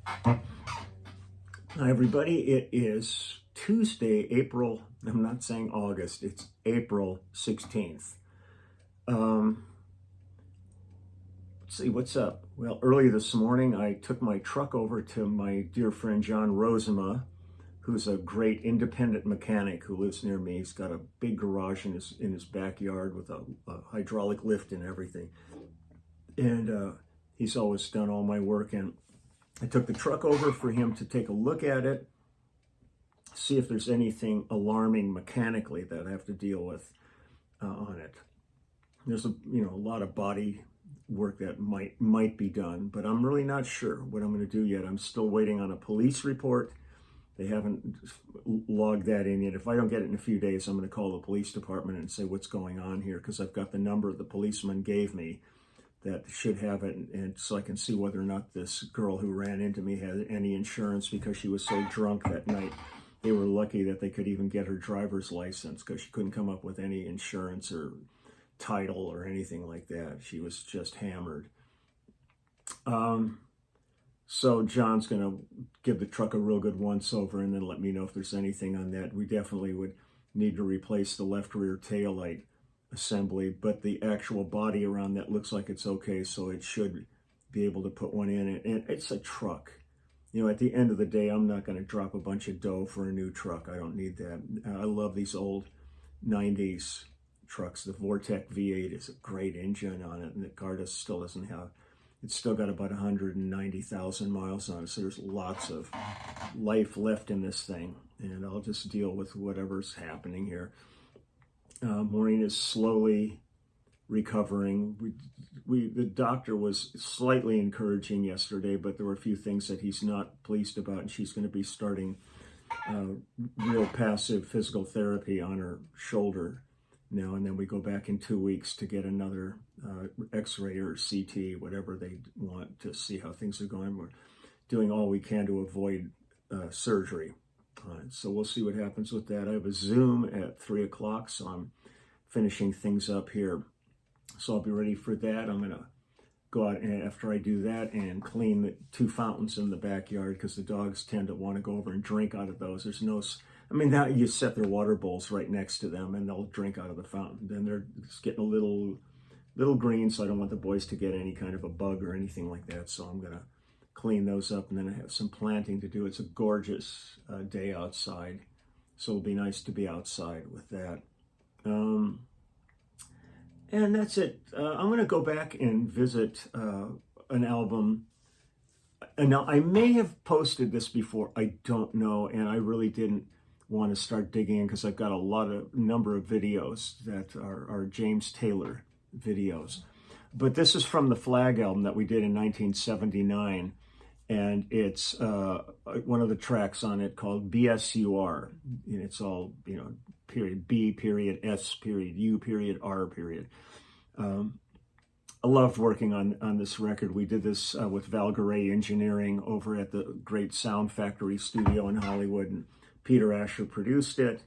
Hi, everybody. It is Tuesday, I'm not saying August, it's April 16th. Let's see, what's up? Well, early this morning, I took my truck over to my dear friend John Rosema, who's a great independent mechanic who lives near me. He's got a big garage in his backyard with a hydraulic lift and everything. And he's always done all my work. And I took the truck over for him to take a look at it, see if there's anything alarming mechanically that I have to deal with on it. There's a lot of body work that might be done, but I'm really not sure what I'm going to do yet. I'm still waiting on a police report. They haven't logged that in yet. If I don't get it in a few days, I'm going to call the police department and say what's going on here, because I've got the number the policeman gave me that should have it, and so I can see whether or not this girl who ran into me had any insurance, because she was so drunk that night. They were lucky that they could even get her driver's license, because she couldn't come up with any insurance or title or anything like that. She was just hammered. So John's going to give the truck a real good once over and then let me know if there's anything on that. We definitely would need to replace the left rear taillight assembly, but the actual body around that looks like it's okay, so it should be able to put one in. And it's a truck. At the end of the day, I'm not going to drop a bunch of dough for a new truck. I don't need that. I love these old 90s trucks. The Vortec V8 is a great engine on it, and the car still doesn't have, it's still got about 190,000 miles on it, so there's lots of life left in this thing, and I'll just deal with whatever's happening here. Maureen is slowly recovering. The doctor was slightly encouraging yesterday, but there were a few things that he's not pleased about, and she's going to be starting real passive physical therapy on her shoulder now, and then we go back in 2 weeks to get another x-ray or CT, whatever they want, to see how things are going. We're doing all we can to avoid surgery. So we'll see what happens with that. I have a Zoom at 3 o'clock, so I'm finishing things up here. So I'll be ready for that. I'm going to go out after I do that and clean the 2 fountains in the backyard, because the dogs tend to want to go over and drink out of those. There's no, now you set their water bowls right next to them and they'll drink out of the fountain. Then they're just getting a little green, so I don't want the boys to get any kind of a bug or anything like that. So I'm going to clean those up, and then I have some planting to do. It's a gorgeous day outside, so it'll be nice to be outside with that. And that's it. I'm going to go back and visit an album. And now, I may have posted this before, I don't know, and I really didn't want to start digging in, because I've got number of videos that are James Taylor videos. But this is from the Flag album that we did in 1979, and it's one of the tracks on it called B.S.U.R. And it's all, period B, period S, period U, period R, period. I loved working on this record. We did this with Valgaray Engineering over at the great Sound Factory studio in Hollywood, and Peter Asher produced it.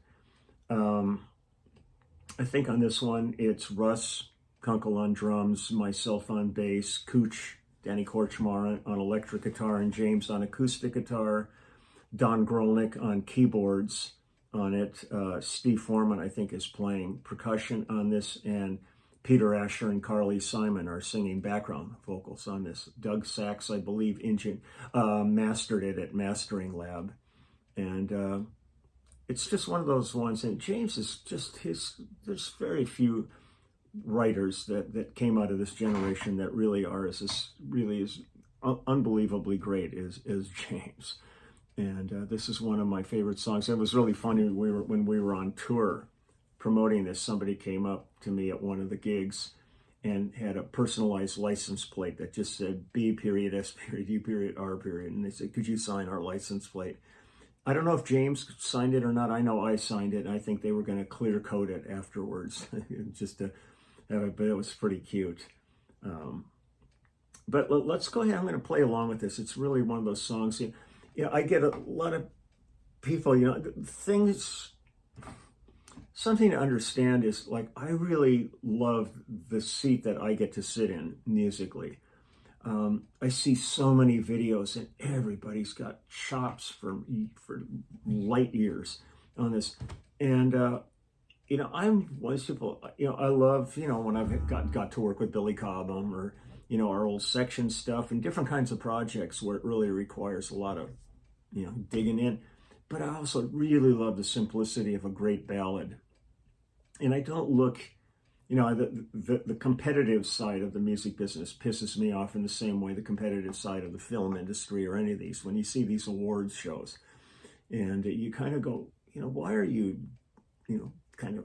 I think on this one, it's Russ Kunkel on drums, myself on bass, Cooch, Danny Korchmar on electric guitar, and James on acoustic guitar, Don Grolnick on keyboards on it. Steve Foreman, I think, is playing percussion on this, and Peter Asher and Carly Simon are singing background vocals on this. Doug Sachs, I believe, mastered it at Mastering Lab. And it's just one of those ones, and James is just there's very few writers that came out of this generation that really are as unbelievably great as James. And this is one of my favorite songs. It was really funny when we were on tour promoting this. Somebody came up to me at one of the gigs and had a personalized license plate that just said B period S period U period R period, and they said, "Could you sign our license plate?" I don't know if James signed it or not. I know I signed it, and I think they were going to clear coat it afterwards just to have it, but it was pretty cute. But let's go ahead. I'm going to play along with this. It's really one of those songs. I get a lot of people, things, something to understand is, like, I really love the seat that I get to sit in musically. I see so many videos and everybody's got chops for light years on this. And, I'm one of those people, I love, when I've got to work with Billy Cobham or, our old section stuff and different kinds of projects where it really requires a lot of, digging in. But I also really love the simplicity of a great ballad. And I don't look, the competitive side of the music business pisses me off in the same way the competitive side of the film industry or any of these. When you see these awards shows and you kind of go, why are you, kind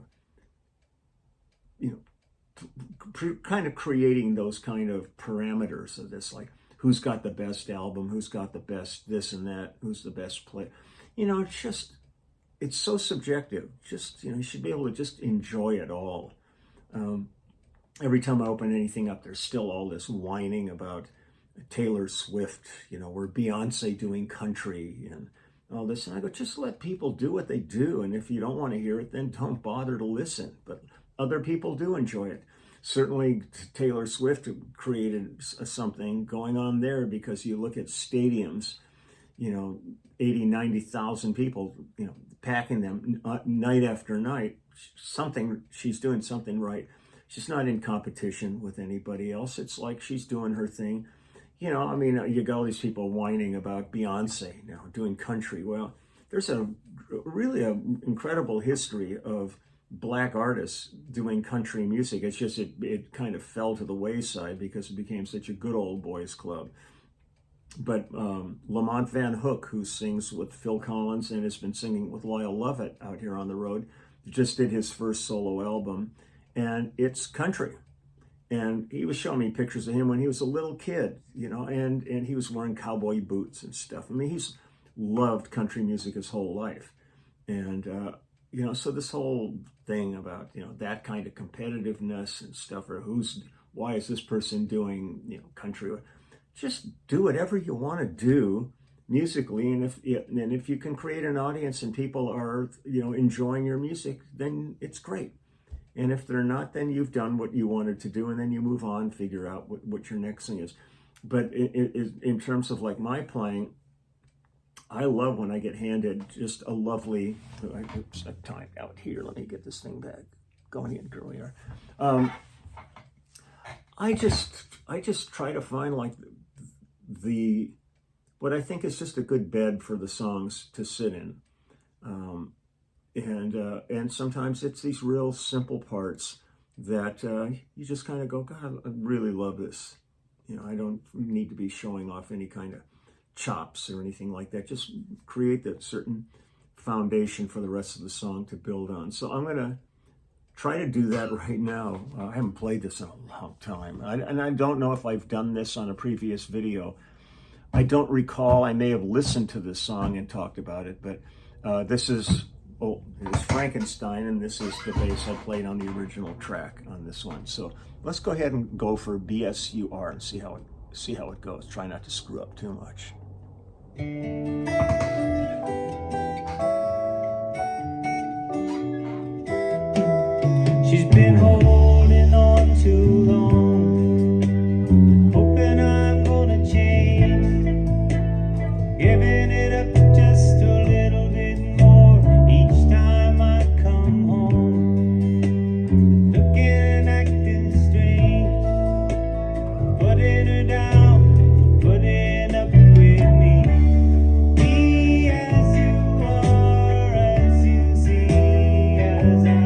of creating those kind of parameters of this, like who's got the best album, who's got the best this and that, who's the best play. It's so subjective. Just, you should be able to just enjoy it all. Every time I open anything up, there's still all this whining about Taylor Swift, or Beyonce doing country and all this. And I go, just let people do what they do. And if you don't want to hear it, then don't bother to listen. But other people do enjoy it. Certainly Taylor Swift created something going on there, because you look at stadiums, 80, 90,000 people, packing them night after night. She's doing something right. She's not in competition with anybody else. It's like she's doing her thing. You got all these people whining about Beyonce now doing country. Well, there's really an incredible history of Black artists doing country music. It's just it kind of fell to the wayside because it became such a good old boys club. But Lamont Van Hook, who sings with Phil Collins and has been singing with Lyle Lovett out here on the road, just did his first solo album, and it's country. And he was showing me pictures of him when he was a little kid, and he was wearing cowboy boots and stuff. I mean, he's loved country music his whole life. And, so this whole thing about, that kind of competitiveness and stuff, or why is this person doing, country? Just do whatever you want to do musically, and if you can create an audience and people are enjoying your music, then it's great. And if they're not, then you've done what you wanted to do, and then you move on, figure out what your next thing is. But in terms of like my playing, I love when I get handed just a lovely. Oops, I've timed out here. Let me get this thing back going in. Here we are. I just try to find like what I think is just a good bed for the songs to sit in. And sometimes it's these real simple parts that you just kind of go, God, I really love this. I don't need to be showing off any kind of chops or anything like that. Just create that certain foundation for the rest of the song to build on. So I'm going to try to do that right now. I haven't played this in a long time. And I don't know if I've done this on a previous video. I don't recall. I may have listened to this song and talked about it, but this is Frankenstein, and this is the bass I played on the original track on this one. So let's go ahead and go for B.S.U.R. and see how it goes. Try not to screw up too much. She's been holding on too long, hoping I'm gonna change, giving it up just a little bit more each time I come home, looking and acting strange, putting her down, putting up with me. Be as you are, as you see, as I am.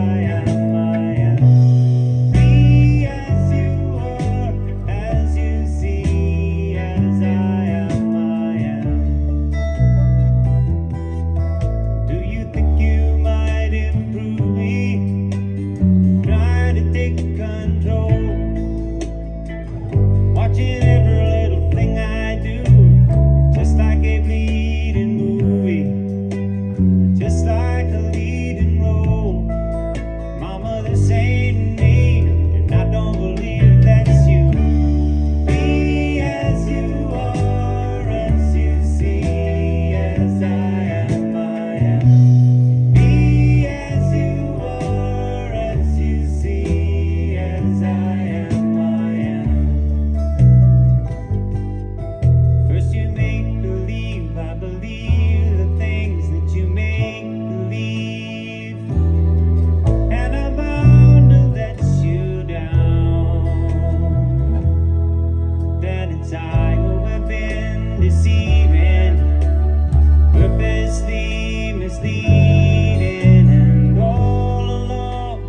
leading, and all along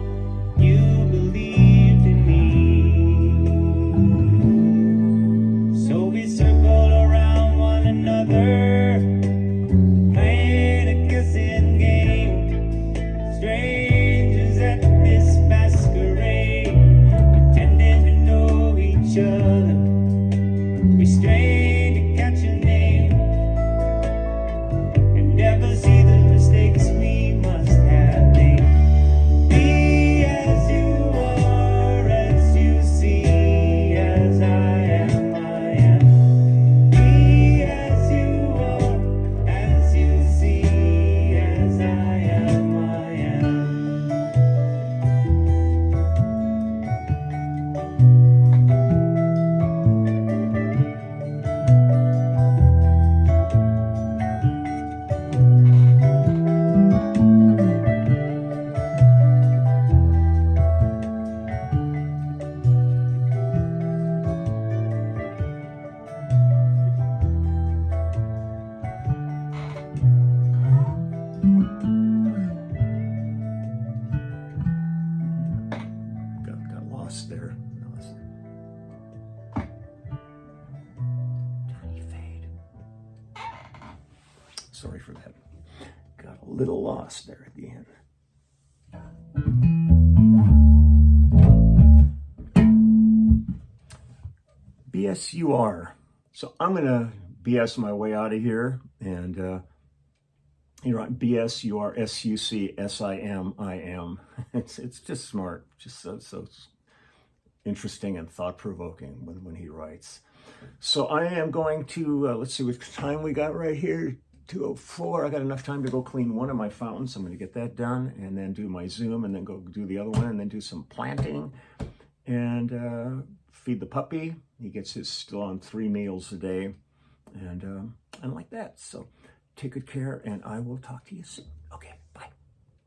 you believed in me. So we circled around one another, playing a kissing game, strangers at this masquerade, pretending to know each other. We strained to catch a name and never see the mistakes we must have made. Be as you are, as you see, as I am, I am. Be as you are, as you see, as I am, I am. Got lost there. Tiny fade. Sorry for that. Got a little lost there at the end. B.S.U.R. So I'm going to BS my way out of here, and you're right, B.S.U.R. S-U-C-S-I-M-I-M. It's just smart, just so interesting and thought-provoking when he writes. So I am going to, let's see what time we got right here, 2:04. I got enough time to go clean one of my fountains. I'm going to get that done, and then do my Zoom, and then go do the other one, and then do some planting, and feed the puppy. He gets his still on 3 meals a day, and like that. So take good care, and I will talk to you soon. Okay.